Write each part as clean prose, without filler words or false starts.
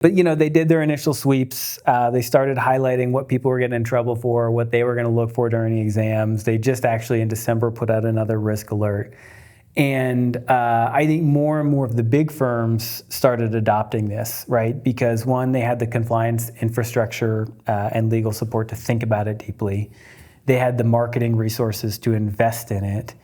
But, they did their initial sweeps. They started highlighting what people were getting in trouble for, what they were going to look for during the exams. They just actually in December put out another risk alert. And I think more and more of the big firms started adopting this, right? Because one, they had the compliance infrastructure and legal support to think about it deeply. They had the marketing resources to invest in it.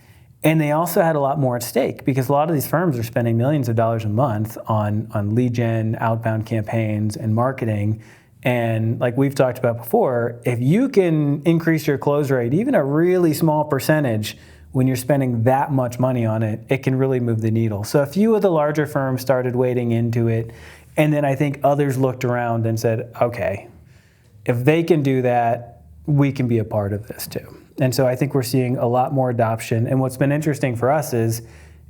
And they also had a lot more at stake because a lot of these firms are spending millions of dollars a month on lead gen, outbound campaigns, and marketing. And like we've talked about before, if you can increase your close rate, even a really small percentage, when you're spending that much money on it, it can really move the needle. So a few of the larger firms started wading into it. And then I think others looked around and said, okay, if they can do that, we can be a part of this too. And so I think we're seeing a lot more adoption. And what's been interesting for us is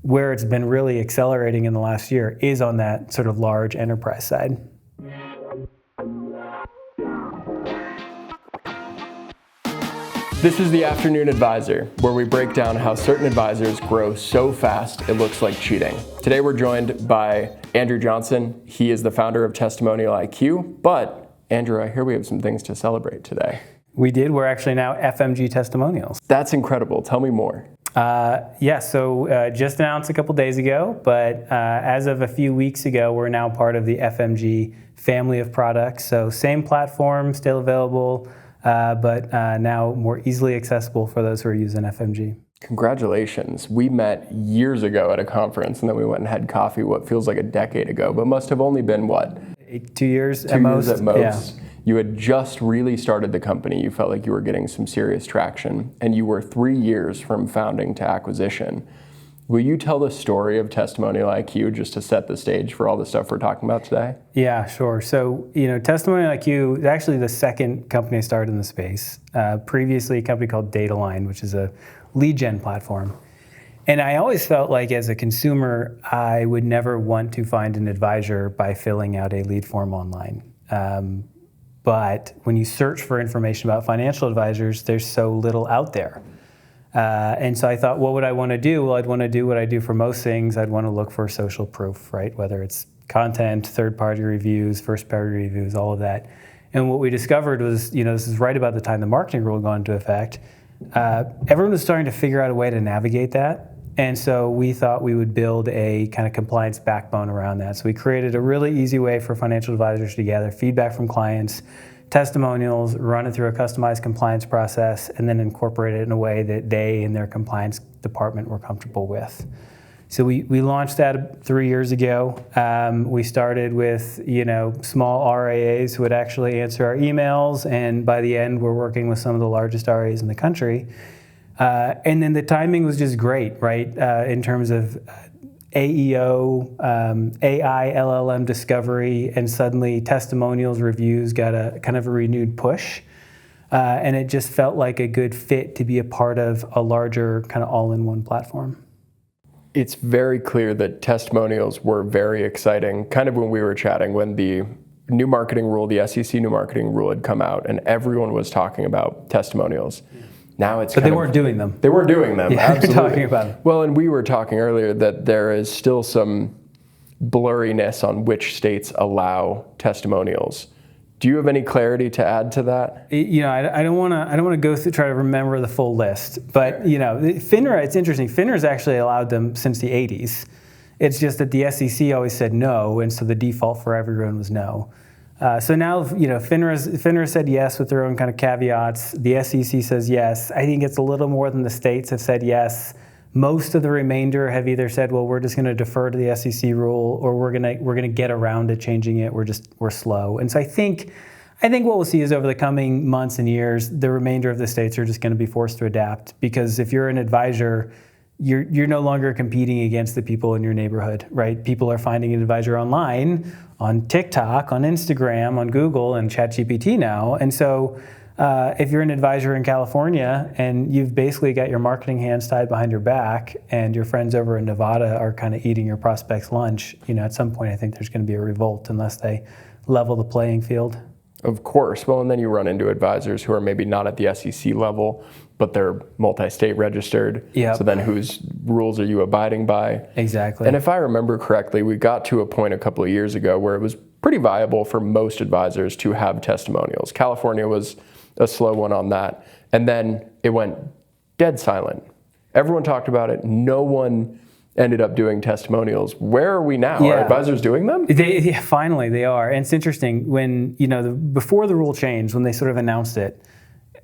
where it's been really accelerating in the last year is on that sort of large enterprise side. This is the Afternoon Advisor, where we break down how certain advisors grow so fast it looks like cheating. Today we're joined by Andrew Johnson. He is the founder of Testimonial IQ. But Andrew, I hear we have some things to celebrate today. We did. We're actually now FMG Testimonials. That's incredible. Tell me more. So just announced a couple days ago, but as of a few weeks ago, we're now part of the FMG family of products. So same platform, still available, but now more easily accessible for those who are using FMG. Congratulations. We met years ago at a conference, and then we went and had coffee what feels like a decade ago, but must have only been what? 2 years at 2 most. years at most. Yeah. You had just really started the company. You felt like you were getting some serious traction, and you were 3 years from founding to acquisition. Will you tell the story of Testimonial IQ just to set the stage for all the stuff we're talking about today? Yeah, sure. So, Testimonial IQ is actually the second company I started in the space. Previously, a company called DataLine, which is a lead gen platform. And I always felt like as a consumer, I would never want to find an advisor by filling out a lead form online. But when you search for information about financial advisors, there's so little out there. And so I thought, what would I want to do? Well, I'd want to do what I do for most things. I'd want to look for social proof, right? Whether it's content, third-party reviews, first-party reviews, all of that. And what we discovered was, this is right about the time the marketing rule got into effect. Everyone was starting to figure out a way to navigate that. And so we thought we would build a kind of compliance backbone around that. So we created a really easy way for financial advisors to gather feedback from clients, testimonials, run it through a customized compliance process, and then incorporate it in a way that they and their compliance department were comfortable with. So we launched that 3 years ago. We started with small RIAs who would actually answer our emails, and by the end we're working with some of the largest RIAs in the country. And then the timing was just great, right? In terms of AEO, AI, LLM discovery, and suddenly testimonials reviews got a kind of a renewed push. And it just felt like a good fit to be a part of a larger kind of all-in-one platform. It's very clear that testimonials were very exciting, kind of when we were chatting, when the new marketing rule, the SEC new marketing rule had come out and everyone was talking about testimonials. Now it's But they weren't doing them. They weren't doing them, yeah, absolutely. Talking about them. Well, and we were talking earlier that there is still some blurriness on which states allow testimonials. Do you have any clarity to add to that? I don't want to go through try to remember the full list, but FINRA. It's interesting. FINRA's actually allowed them since the 80s. It's just that the SEC always said no, and so the default for everyone was no. So now, FINRA said yes with their own kind of caveats. The SEC says yes. I think it's a little more than the states have said yes. Most of the remainder have either said, well, we're just going to defer to the SEC rule, or we're gonna get around to changing it. We're slow. And so I think what we'll see is over the coming months and years, the remainder of the states are just going to be forced to adapt, because if you're an advisor, you're no longer competing against the people in your neighborhood, right? People are finding an advisor online, on TikTok, on Instagram, on Google, and ChatGPT now. And so if you're an advisor in California and you've basically got your marketing hands tied behind your back and your friends over in Nevada are kind of eating your prospect's lunch, at some point I think there's going to be a revolt unless they level the playing field. Of course. Well, and then you run into advisors who are maybe not at the SEC level, but they're multi-state registered. Yep. So then whose rules are you abiding by? Exactly. And if I remember correctly, we got to a point a couple of years ago where it was pretty viable for most advisors to have testimonials. California was a slow one on that. And then it went dead silent. Everyone talked about it. No one ended up doing testimonials. Where are we now? Are advisors doing them? Finally, they are. And it's interesting when, before the rule changed, when they sort of announced it,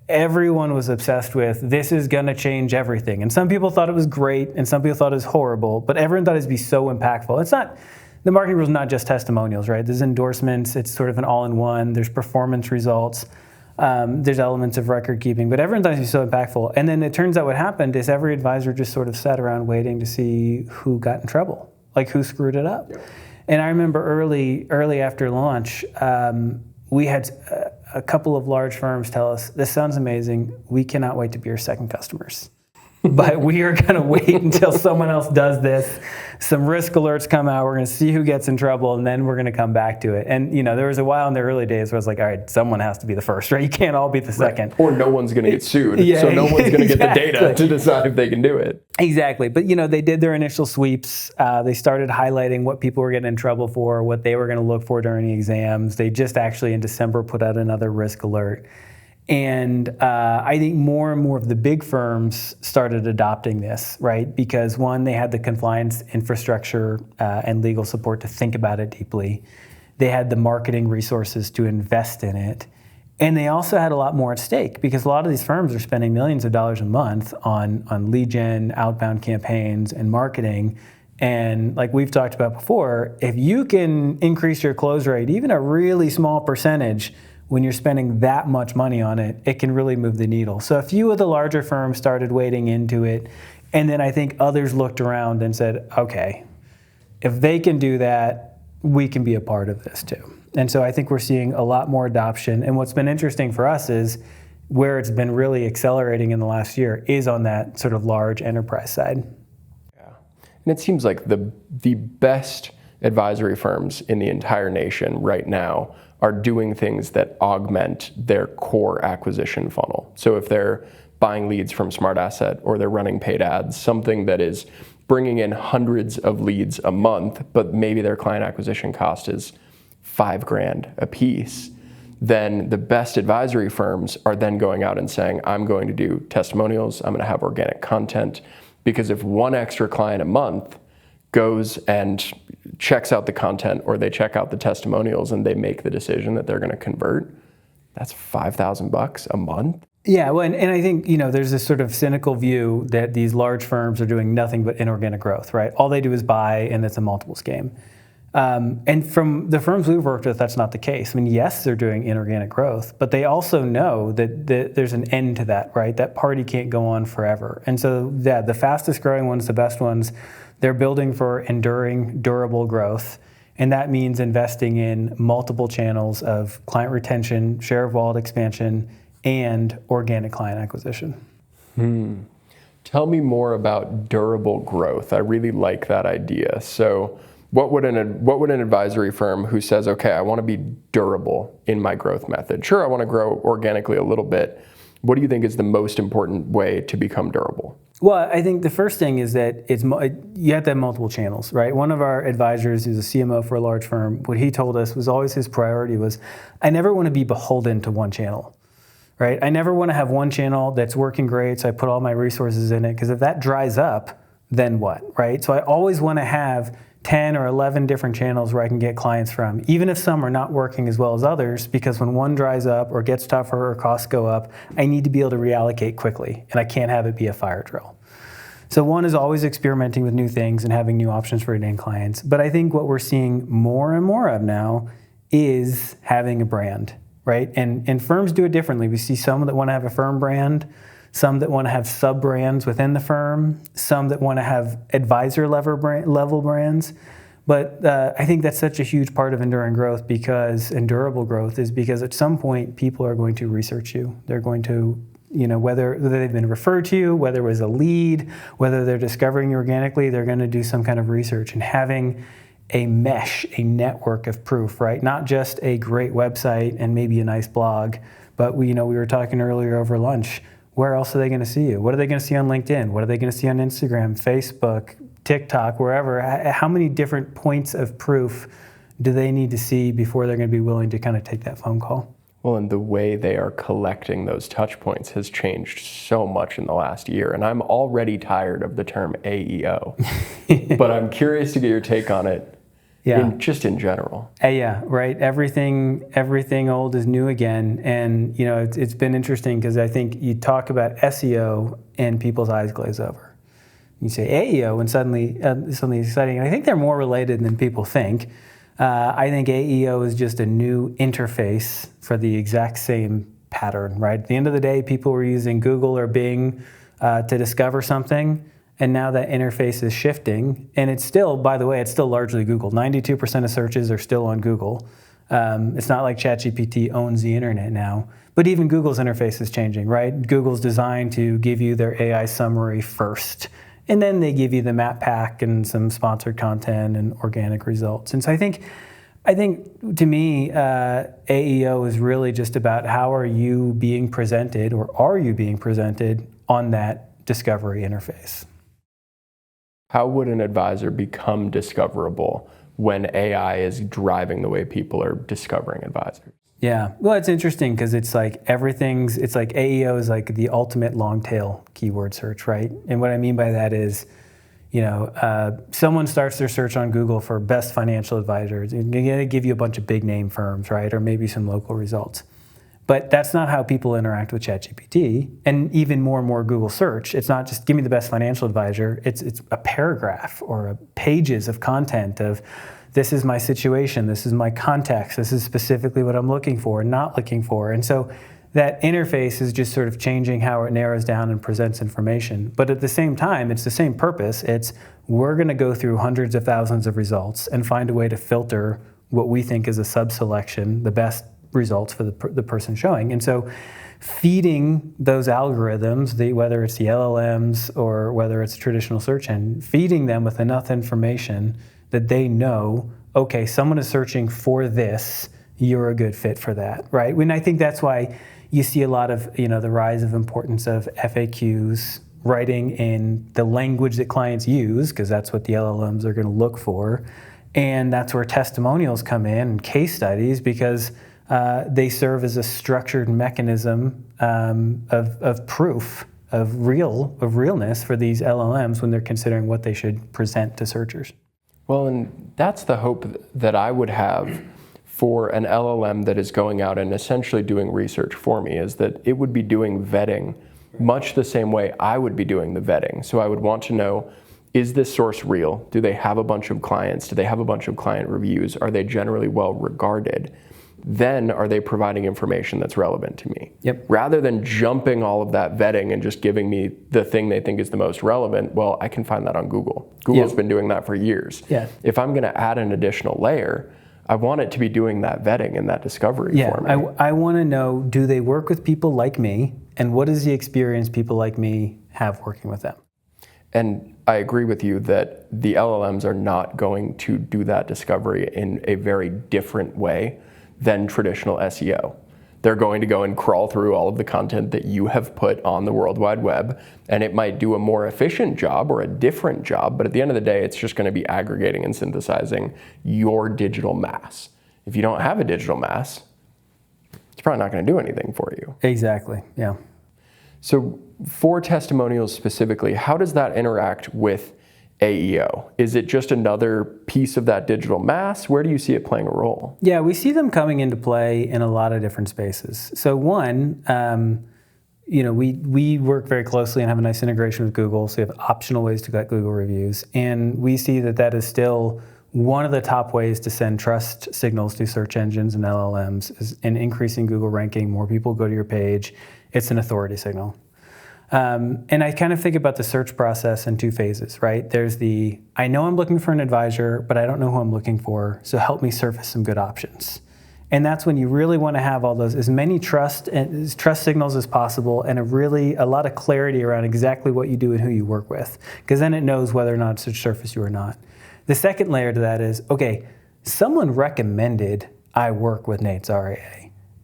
everyone was obsessed with this is going to change everything. And some people thought it was great and some people thought it was horrible, but everyone thought it would be so impactful. It's not, the marketing rule is not just testimonials, right? There's endorsements, it's sort of an all-in-one, there's performance results, there's elements of record keeping, but everyone thought it was so impactful. And then it turns out what happened is every advisor just sort of sat around waiting to see who got in trouble, like who screwed it up. Yeah. And I remember early after launch, we had a couple of large firms tell us, this sounds amazing, we cannot wait to be your second customers. But we are going to wait until someone else does this. Some risk alerts come out. We're going to see who gets in trouble, and then we're going to come back to it. And there was a while in the early days where I was like, all right, someone has to be the first, right? You can't all be the second. Right. Or no one's going to get sued. So no one's going to get the data to decide if they can do it. Exactly. But they did their initial sweeps. They started highlighting what people were getting in trouble for, what they were going to look for during the exams. They just actually in December put out another risk alert. And I think more and more of the big firms started adopting this, right? Because one, they had the compliance infrastructure and legal support to think about it deeply. They had the marketing resources to invest in it. And they also had a lot more at stake because a lot of these firms are spending millions of dollars a month on lead gen, outbound campaigns, and marketing. And like we've talked about before, if you can increase your close rate, even a really small percentage, when you're spending that much money on it, it can really move the needle. So a few of the larger firms started wading into it, and then I think others looked around and said, okay, if they can do that, we can be a part of this too. And so I think we're seeing a lot more adoption. And what's been interesting for us is where it's been really accelerating in the last year is on that sort of large enterprise side. Yeah, and it seems like the best advisory firms in the entire nation right now are doing things that augment their core acquisition funnel. So if they're buying leads from Smart Asset or they're running paid ads, something that is bringing in hundreds of leads a month, but maybe their client acquisition cost is $5,000 a piece, then the best advisory firms are then going out and saying, I'm going to do testimonials, I'm going to have organic content, because if one extra client a month goes and checks out the content or they check out the testimonials and they make the decision that they're going to convert, that's $5,000 a month. Yeah, well, and I think, there's this sort of cynical view that these large firms are doing nothing but inorganic growth, right? All they do is buy and it's a multiples game. And from the firms we've worked with, that's not the case. I mean, yes, they're doing inorganic growth, but they also know that there's an end to that, right? That party can't go on forever. And so, yeah, the fastest growing ones, the best ones, they're building for enduring, durable growth. And that means investing in multiple channels of client retention, share of wallet expansion, and organic client acquisition. Tell me more about durable growth. I really like that idea. So what would an advisory firm who says, okay, I want to be durable in my growth method. Sure, I want to grow organically a little bit. What do you think is the most important way to become durable? Well, I think the first thing is that you have to have multiple channels, right? One of our advisors, who's a CMO for a large firm, what he told us was always his priority was, I never want to be beholden to one channel, right? I never want to have one channel that's working great, so I put all my resources in it, because if that dries up, then what, right? So I always want to have 10 or 11 different channels where I can get clients from, even if some are not working as well as others, because when one dries up or gets tougher or costs go up, I need to be able to reallocate quickly, and I can't have it be a fire drill. So one is always experimenting with new things and having new options for retained clients. But I think what we're seeing more and more of now is having a brand, right? And firms do it differently. We see some that want to have a firm brand, some that want to have sub-brands within the firm, some that want to have advisor level brands. But I think that's such a huge part of enduring growth and durable growth is because at some point people are going to research you. They're going to, whether they've been referred to you, whether it was a lead, whether they're discovering you organically, they're going to do some kind of research. And having a mesh, a network of proof, right? Not just a great website and maybe a nice blog, but we were talking earlier over lunch. Where else are they going to see you? What are they going to see on LinkedIn? What are they going to see on Instagram, Facebook, TikTok, wherever? How many different points of proof do they need to see before they're going to be willing to kind of take that phone call? Well, and the way they are collecting those touch points has changed so much in the last year. And I'm already tired of the term AEO. But I'm curious to get your take on it, just in general. Yeah, right. Everything old is new again. And, it's been interesting because I think you talk about SEO and people's eyes glaze over. You say AEO and suddenly something exciting. And I think they're more related than people think. I think AEO is just a new interface for the exact same pattern, right? At the end of the day, people were using Google or Bing to discover something, and now that interface is shifting. And it's still, by the way, it's still largely Google. 92% of searches are still on Google. It's not like ChatGPT owns the internet now, but even Google's interface is changing, right? Google's designed to give you their AI summary first, and then they give you the map pack and some sponsored content and organic results. And so I think to me, AEO is really just about how are you being presented, or are you being presented on that discovery interface? How would an advisor become discoverable when AI is driving the way people are discovering advisors? Yeah, well, it's interesting because it's like AEO is like the ultimate long tail keyword search, right? And what I mean by that is, someone starts their search on Google for best financial advisors. It's going to give you a bunch of big name firms, right? Or maybe some local results. But that's not how people interact with ChatGPT. And even more Google search, it's not just give me the best financial advisor. It's a paragraph or pages of content of, this is my situation, this is my context, this is specifically what I'm looking for, not looking for. And so that interface is just sort of changing how it narrows down and presents information. But at the same time, it's the same purpose. It's, we're going to go through hundreds of thousands of results and find a way to filter what we think is a sub-selection, the best results for the person showing. And so feeding those algorithms, whether it's the LLMs or whether it's a traditional search engine, feeding them with enough information that they know, okay, someone is searching for this, you're a good fit for that, right? And I think that's why you see a lot of, the rise of importance of FAQs, writing in the language that clients use, because that's what the LLMs are going to look for. And that's where testimonials come in, and case studies, because they serve as a structured mechanism of proof, of realness for these LLMs when they're considering what they should present to searchers. Well, and that's the hope that I would have for an LLM that is going out and essentially doing research for me, is that it would be doing vetting much the same way I would be doing the vetting. So I would want to know, is this source real? Do they have a bunch of clients? Do they have a bunch of client reviews? Are they generally well regarded? Then are they providing information that's relevant to me? Yep. Rather than jumping all of that vetting and just giving me the thing they think is the most relevant, well, I can find that on Google. Google's been doing that for years. Yeah. If I'm going to add an additional layer, I want it to be doing that vetting and that discovery for me. I want to know, do they work with people like me? And what is the experience people like me have working with them? And I agree with you that the LLMs are not going to do that discovery in a very different way than traditional SEO. They're going to go and crawl through all of the content that you have put on the World Wide Web, and it might do a more efficient job or a different job, but at the end of the day, it's just going to be aggregating and synthesizing your digital mass. If you don't have a digital mass, it's probably not going to do anything for you. Exactly, yeah. So for testimonials specifically, how does that interact with AEO? Is it just another piece of that digital mass? Where do you see it playing a role? Yeah, we see them coming into play in a lot of different spaces. So one, we work very closely and have a nice integration with Google, so we have optional ways to get Google reviews. And we see that is still one of the top ways to send trust signals to search engines and LLMs is in increasing Google ranking. More people go to your page. It's an authority signal. And I kind of think about the search process in two phases, right? There's I know I'm looking for an advisor, but I don't know who I'm looking for, so help me surface some good options. And that's when you really want to have all those, as many trust signals as possible, and a lot of clarity around exactly what you do and who you work with, because then it knows whether or not to surface you or not. The second layer to that is, okay, someone recommended I work with Nate's RIA.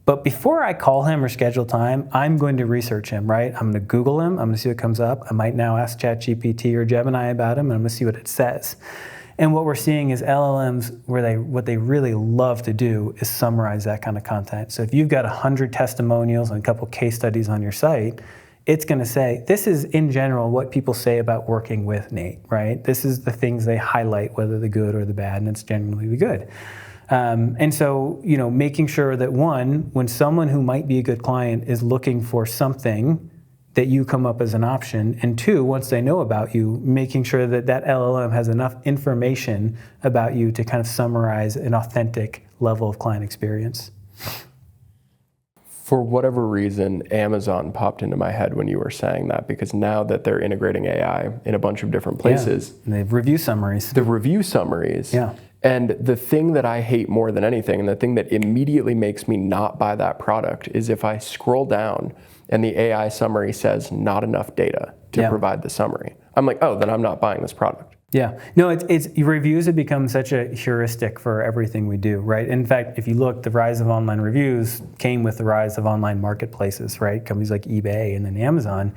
But before I call him or schedule time, I'm going to research him, right? I'm going to Google him. I'm going to see what comes up. I might now ask ChatGPT or Gemini about him, and I'm going to see what it says. And what we're seeing is LLMs, what they really love to do is summarize that kind of content. So if you've got 100 testimonials and a couple case studies on your site, it's going to say, this is in general what people say about working with Nate, right? This is the things they highlight, whether the good or the bad, and it's generally the good. And so, making sure that one, when someone who might be a good client is looking for something, that you come up as an option, and two, once they know about you, making sure that that LLM has enough information about you to kind of summarize an authentic level of client experience. For whatever reason, Amazon popped into my head when you were saying that, because now that they're integrating AI in a bunch of different places. Yeah. They have review summaries. The review summaries. Yeah. And the thing that I hate more than anything, and the thing that immediately makes me not buy that product, is if I scroll down and the AI summary says not enough data to provide the summary. I'm like, oh, then I'm not buying this product. Yeah, no, it's reviews have become such a heuristic for everything we do, right? In fact, if you look, the rise of online reviews came with the rise of online marketplaces, right? Companies like eBay and then Amazon.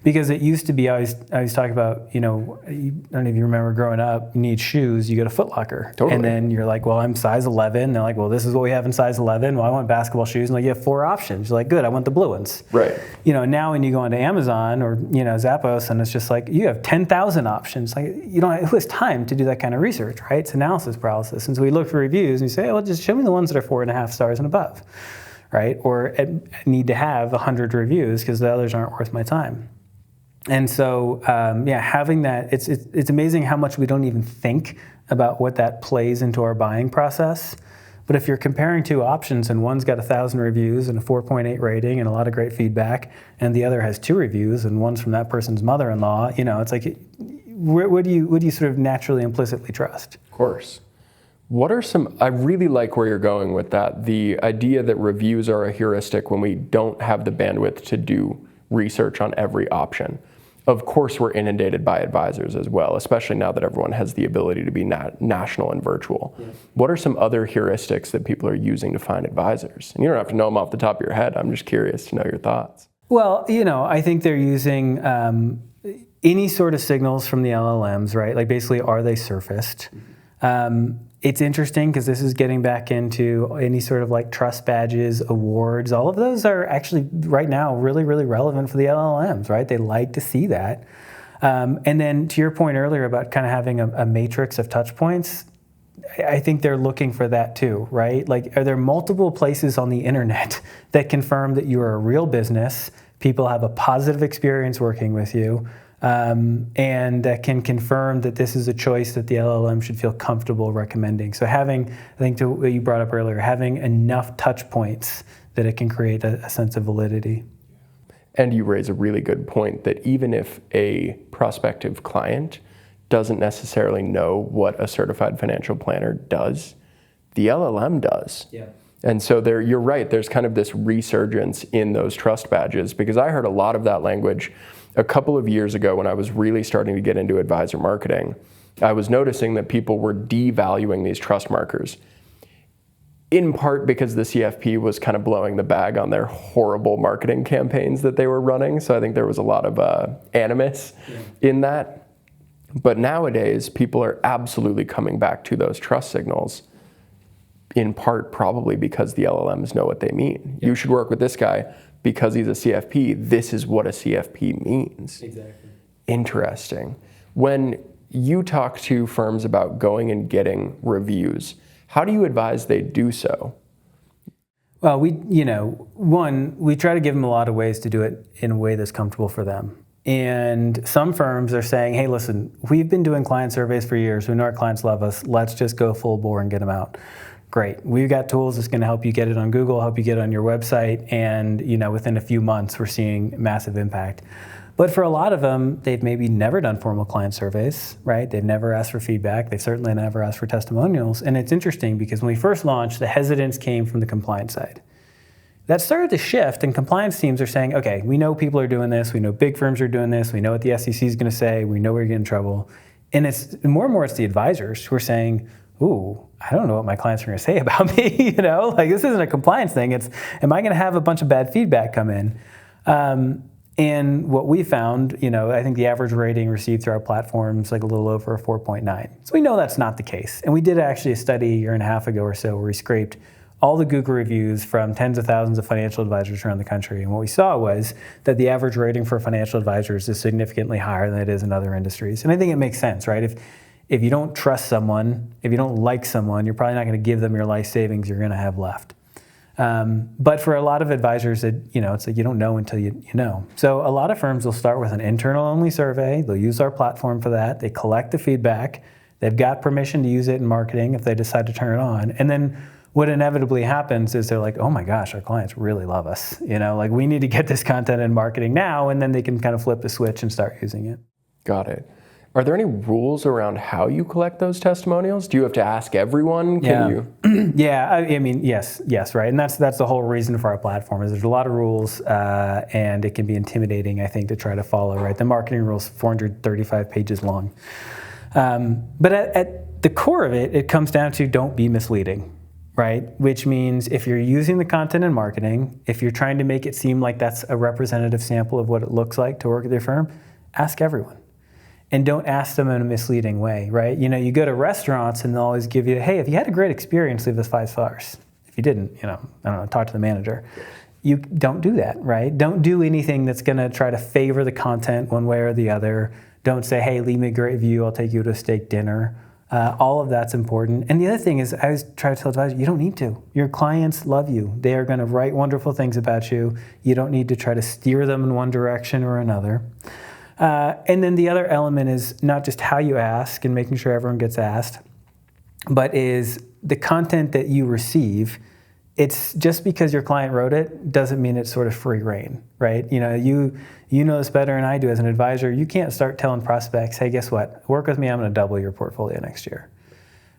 Because it used to be, I always talk about, I don't know if you remember growing up, you need shoes, you go to Foot Locker. Totally. And then you're like, well, I'm size 11. They're like, well, this is what we have in size 11. Well, I want basketball shoes. And like, you have 4 options. You're like, good, I want the blue ones. Right. Now when you go onto Amazon or, Zappos, and it's just like, you have 10,000 options. Like, who has time to do that kind of research, right? It's analysis paralysis. And so we look for reviews and you say, well, just show me the ones that are 4.5 stars and above, right? Or need to have 100 reviews because the others aren't worth my time. And so, having that, it's amazing how much we don't even think about what that plays into our buying process. But if you're comparing 2 options and one's got 1,000 reviews and a 4.8 rating and a lot of great feedback, and the other has 2 reviews and one's from that person's mother-in-law, it's like, what do you sort of naturally implicitly trust? Of course. What are I really like where you're going with that. The idea that reviews are a heuristic when we don't have the bandwidth to do research on every option. Of course, we're inundated by advisors as well, especially now that everyone has the ability to be national and virtual. Yeah. What are some other heuristics that people are using to find advisors? And you don't have to know them off the top of your head. I'm just curious to know your thoughts. Well, I think they're using any sort of signals from the LLMs, right? Like basically, are they surfaced? It's interesting because this is getting back into any sort of like trust badges, awards. All of those are actually right now really, really relevant for the LLMs, right? They like to see that. And then to your point earlier about kind of having a matrix of touch points, I think they're looking for that too, right? Like, are there multiple places on the internet that confirm that you are a real business, people have a positive experience working with you, and that can confirm that this is a choice that the LLM should feel comfortable recommending. So having, I think to what you brought up earlier, having enough touch points that it can create a sense of validity. And you raise a really good point that even if a prospective client doesn't necessarily know what a certified financial planner does, the LLM does. Yeah. And so you're right, there's kind of this resurgence in those trust badges, because I heard a lot of that language a couple of years ago when I was really starting to get into advisor marketing. I was noticing that people were devaluing these trust markers, in part because the CFP was kind of blowing the bag on their horrible marketing campaigns that they were running. So I think there was a lot of animus in that. But nowadays, people are absolutely coming back to those trust signals, in part probably because the LLMs know what they mean. You should work with this guy because he's a CFP. This is what a CFP means. Exactly. Interesting. When you talk to firms about going and getting reviews, how do you advise they do so? Well, we try to give them a lot of ways to do it in a way that's comfortable for them. And some firms are saying, hey, listen, we've been doing client surveys for years. We know our clients love us. Let's just go full bore and get them out. Great. We've got tools that's going to help you get it on Google, help you get it on your website, and within a few months we're seeing massive impact. But for a lot of them, they've maybe never done formal client surveys, right? They've never asked for feedback. They've certainly never asked for testimonials. And it's interesting because when we first launched, the hesitance came from the compliance side. That started to shift, and compliance teams are saying, okay, we know people are doing this, we know big firms are doing this, we know what the SEC is going to say, we know we're getting in trouble. And it's more and more it's the advisors who are saying, ooh, I don't know what my clients are going to say about me. Like this isn't a compliance thing. It's, am I going to have a bunch of bad feedback come in? And what we found, I think the average rating received through our platform is like a little over a 4.9. So we know that's not the case. And we did actually a study a year and a half ago or so where we scraped all the Google reviews from tens of thousands of financial advisors around the country. And what we saw was that the average rating for financial advisors is significantly higher than it is in other industries. And I think it makes sense, right? If you don't trust someone, if you don't like someone, you're probably not going to give them your life savings you're going to have left. But for a lot of advisors, it's like you don't know until you know. So a lot of firms will start with an internal-only survey. They'll use our platform for that. They collect the feedback. They've got permission to use it in marketing if they decide to turn it on. And then what inevitably happens is they're like, oh my gosh, our clients really love us. We need to get this content in marketing now, and then they can kind of flip the switch and start using it. Got it. Are there any rules around how you collect those testimonials? Do you have to ask everyone? Yeah, I mean, yes, right. And that's the whole reason for our platform is there's a lot of rules, and it can be intimidating, I think, to try to follow, right? The marketing rules, 435 pages long. But at the core of it, it comes down to don't be misleading. Right? Which means if you're using the content in marketing, if you're trying to make it seem like that's a representative sample of what it looks like to work with your firm, ask everyone. And don't ask them in a misleading way, right? You go to restaurants and they'll always give you, hey, if you had a great experience, leave us 5 stars. If you didn't, I don't know, talk to the manager. You don't do that, right? Don't do anything that's going to try to favor the content one way or the other. Don't say, hey, leave me a great review, I'll take you to a steak dinner. All of that's important. And the other thing is, I always try to tell advisors, you don't need to. Your clients love you. They are going to write wonderful things about you. You don't need to try to steer them in one direction or another. And then the other element is not just how you ask and making sure everyone gets asked, but is the content that you receive. It's just because your client wrote it doesn't mean it's sort of free reign, right? You know this better than I do as an advisor. You can't start telling prospects, hey, guess what? Work with me, I'm going to double your portfolio next year.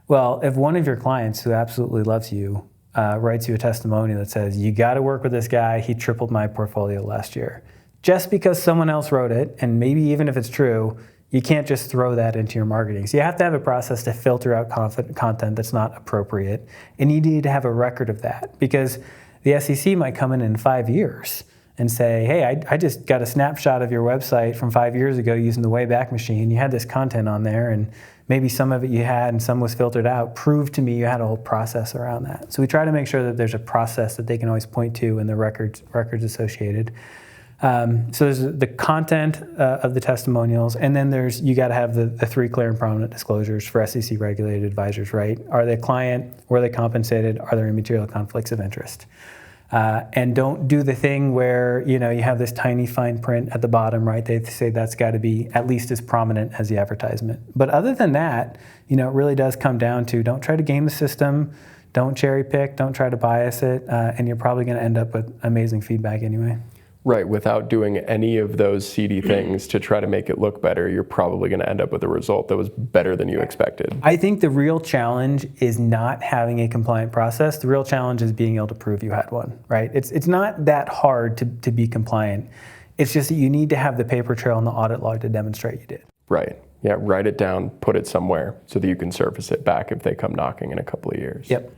Well, if one of your clients who absolutely loves you writes you a testimonial that says, you got to work with this guy, he tripled my portfolio last year. Just because someone else wrote it, and maybe even if it's true, you can't just throw that into your marketing. So you have to have a process to filter out content that's not appropriate. And you need to have a record of that because the SEC might come in 5 years and say, hey, I just got a snapshot of your website from 5 years ago using the Wayback Machine. You had this content on there and maybe some of it you had and some was filtered out. Prove to me you had a whole process around that. So we try to make sure that there's a process that they can always point to in the records associated. So there's the content of the testimonials, and then you got to have the 3 clear and prominent disclosures for SEC regulated advisors, right? Are they a client? Were they compensated? Are there any material conflicts of interest? And don't do the thing where you have this tiny fine print at the bottom, right? They say that's got to be at least as prominent as the advertisement. But other than that, it really does come down to don't try to game the system, don't cherry pick, don't try to bias it, and you're probably going to end up with amazing feedback anyway. Right, without doing any of those seedy things to try to make it look better, you're probably going to end up with a result that was better than you expected. I think the real challenge is not having a compliant process. The real challenge is being able to prove you had one, right? It's not that hard to be compliant. It's just that you need to have the paper trail and the audit log to demonstrate you did. Right. Yeah, write it down, put it somewhere so that you can surface it back if they come knocking in a couple of years. Yep.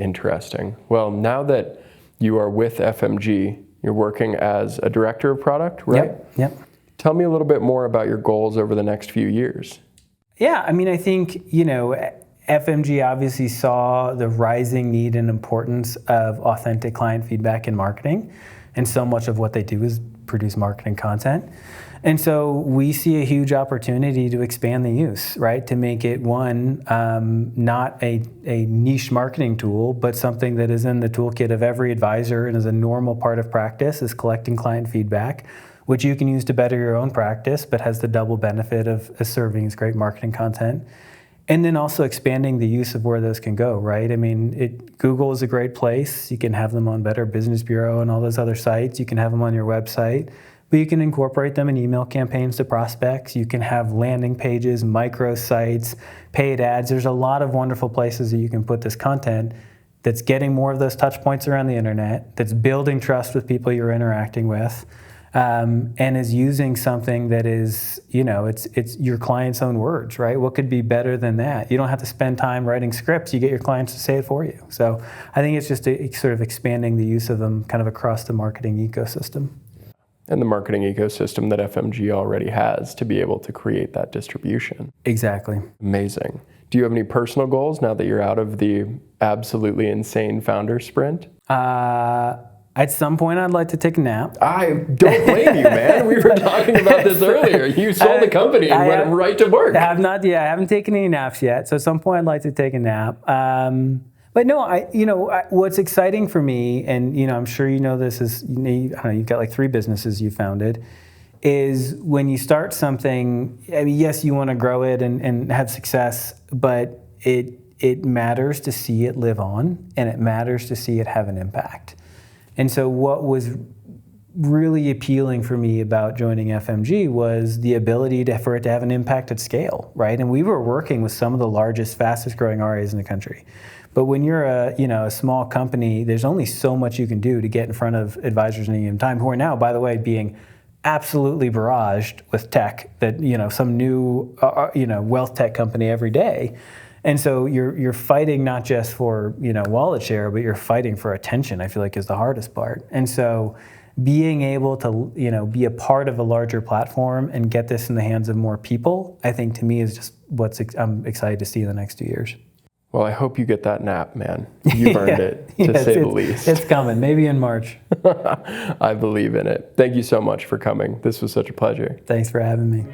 Interesting. Well, now that you are with FMG, you're working as a director of product, right? Yep. Tell me a little bit more about your goals over the next few years. Yeah, I mean, I think, FMG obviously saw the rising need and importance of authentic client feedback in marketing. And so much of what they do is produce marketing content. And so we see a huge opportunity to expand the use, right? To make it not a niche marketing tool, but something that is in the toolkit of every advisor and is a normal part of practice is collecting client feedback, which you can use to better your own practice, but has the double benefit of serving as great marketing content. And then also expanding the use of where those can go, right? I mean, Google is a great place. You can have them on Better Business Bureau and all those other sites. You can have them on your website. But you can incorporate them in email campaigns to prospects. You can have landing pages, microsites, paid ads. There's a lot of wonderful places that you can put this content that's getting more of those touch points around the internet, that's building trust with people you're interacting with, and is using something that is, it's your client's own words, right? What could be better than that? You don't have to spend time writing scripts. You get your clients to say it for you. So I think it's just sort of expanding the use of them kind of across the marketing ecosystem. and the marketing ecosystem that FMG already has to be able to create that distribution. Exactly. Amazing. Do you have any personal goals now that you're out of the absolutely insane founder sprint? At some point, I'd like to take a nap. I don't blame you, man. We were talking about this earlier. You sold the company and went right to work. I haven't taken any naps yet. So at some point, I'd like to take a nap. But no, what's exciting for me, and I'm sure you know this is, you've got like 3 businesses you founded, is when you start something, I mean, yes, you want to grow it and have success, but it matters to see it live on, and it matters to see it have an impact. And so what was really appealing for me about joining FMG was the ability for it to have an impact at scale, right? And we were working with some of the largest, fastest growing RIAs in the country. But when you're a small company, there's only so much you can do to get in front of advisors in any given time, who are now, by the way, being absolutely barraged with tech that, some new, wealth tech company every day. And so you're fighting not just for, wallet share, but you're fighting for attention, I feel like, is the hardest part. And so being able to, be a part of a larger platform and get this in the hands of more people, I think to me is just I'm excited to see in the next 2 years. Well, I hope you get that nap, man. You've earned it, to say the least. It's coming, maybe in March. I believe in it. Thank you so much for coming. This was such a pleasure. Thanks for having me.